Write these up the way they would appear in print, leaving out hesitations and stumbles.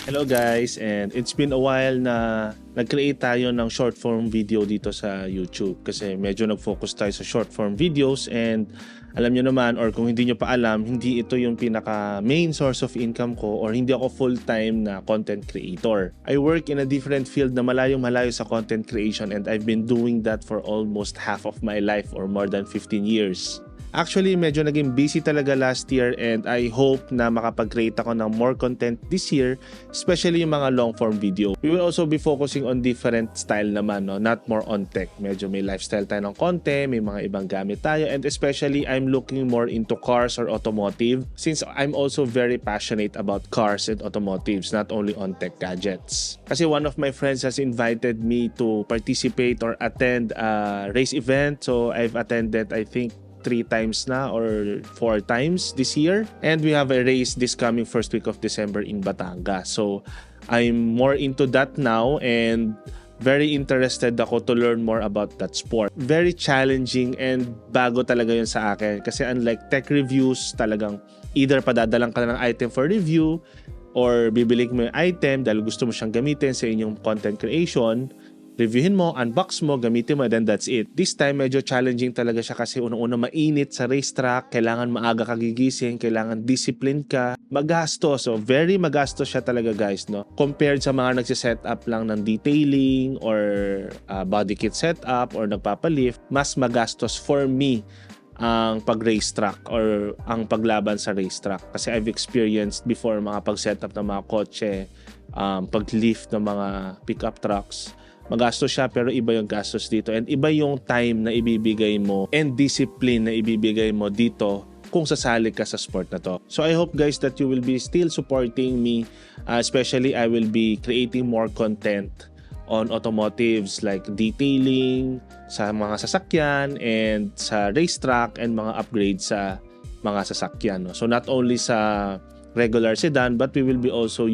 Hello guys, and it's been a while na nag-create tayo ng short form video dito sa YouTube kasi medyo nag-focus tayo sa short form videos, and alam nyo naman, or kung hindi nyo pa alam, hindi ito yung pinaka main source of income ko, or hindi ako full-time na content creator. I work in a different field na malayong-malayo sa content creation, and I've been doing that for almost half of my life or more than 15 years. Actually, medyo naging busy talaga last year, and I hope na makapag-create ako ng more content this year, especially yung mga long-form video. We will also be focusing on different style naman, no? Not more on tech. Medyo may lifestyle tayo ng konti, may mga ibang gamit tayo, and especially I'm looking more into cars or automotive since I'm also very passionate about cars and automotives, not only on tech gadgets. Kasi one of my friends has invited me to participate or attend a race event, so I've attended, I think, 3 times na or 4 times this year, and we have a race this coming first week of December in Batangas. So I'm more into that now, and very interested ako to learn more about that sport. Very challenging and bago talaga yun sa akin kasi unlike tech reviews, talagang either padadalang ka na ng item for review or bibiling mo yung item dahil gusto mo siyang gamitin sa inyong content creation, reviewin mo, unbox mo, gamitin mo, then that's it. This time, medyo challenging talaga siya kasi unang-una mainit sa racetrack, kailangan maaga ka gigising, kailangan discipline ka, magastos. So, very magastos siya talaga guys, no? Compared sa mga nagsiset up lang ng detailing or body kit setup or nagpapalift, mas magastos for me ang pag-racetrack or ang paglaban sa racetrack. Kasi I've experienced before mga pag-setup ng mga kotse, pag-lift ng mga pickup trucks. Magastos siya pero iba yung gastos dito, and iba yung time na ibibigay mo and discipline na ibibigay mo dito kung sasali ka sa sport na to. So I hope guys that you will be still supporting me, especially I will be creating more content on automotives like detailing sa mga sasakyan and sa racetrack and mga upgrades sa mga sasakyan. No? So not only sa regular sedan, but we will be also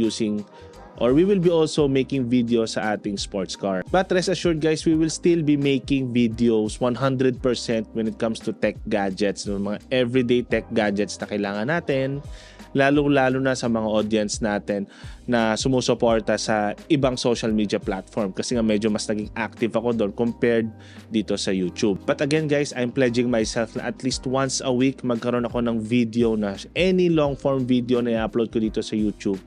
making videos sa ating sports car. But rest assured guys, we will still be making videos 100% when it comes to tech gadgets, no? Mga everyday tech gadgets na kailangan natin, lalo na sa mga audience natin na sumusuporta sa ibang social media platform kasi nga medyo mas naging active ako doon compared dito sa YouTube. But again guys, I'm pledging myself na at least once a week magkaroon ako ng video na any long form video na i-upload ko dito sa YouTube.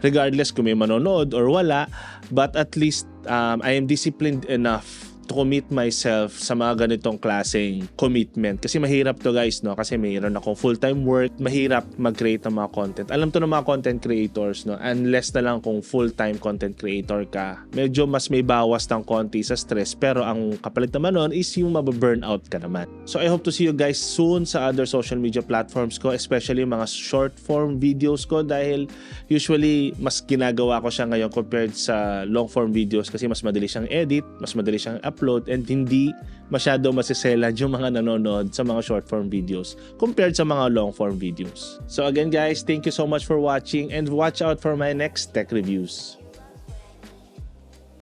Regardless kung may manonood or wala, but at least I am disciplined enough to commit myself sa mga ganitong klaseng commitment. Kasi mahirap to guys, no? Kasi mayroon akong full-time work, mahirap mag-create ng mga content. Alam to ng mga content creators, no? Unless na lang kung full-time content creator ka, medyo mas may bawas ng konti sa stress, pero ang kapalit naman nun is yung mababurnout ka naman. So I hope to see you guys soon sa other social media platforms ko, especially mga short-form videos ko, dahil usually mas ginagawa ko siya ngayon compared sa long-form videos kasi mas madali siyang edit, mas madali siyang upload, and hindi masyado masiselan yung mga nanonood sa mga short form videos compared sa mga long form videos. So again guys, thank you so much for watching, and watch out for my next tech reviews.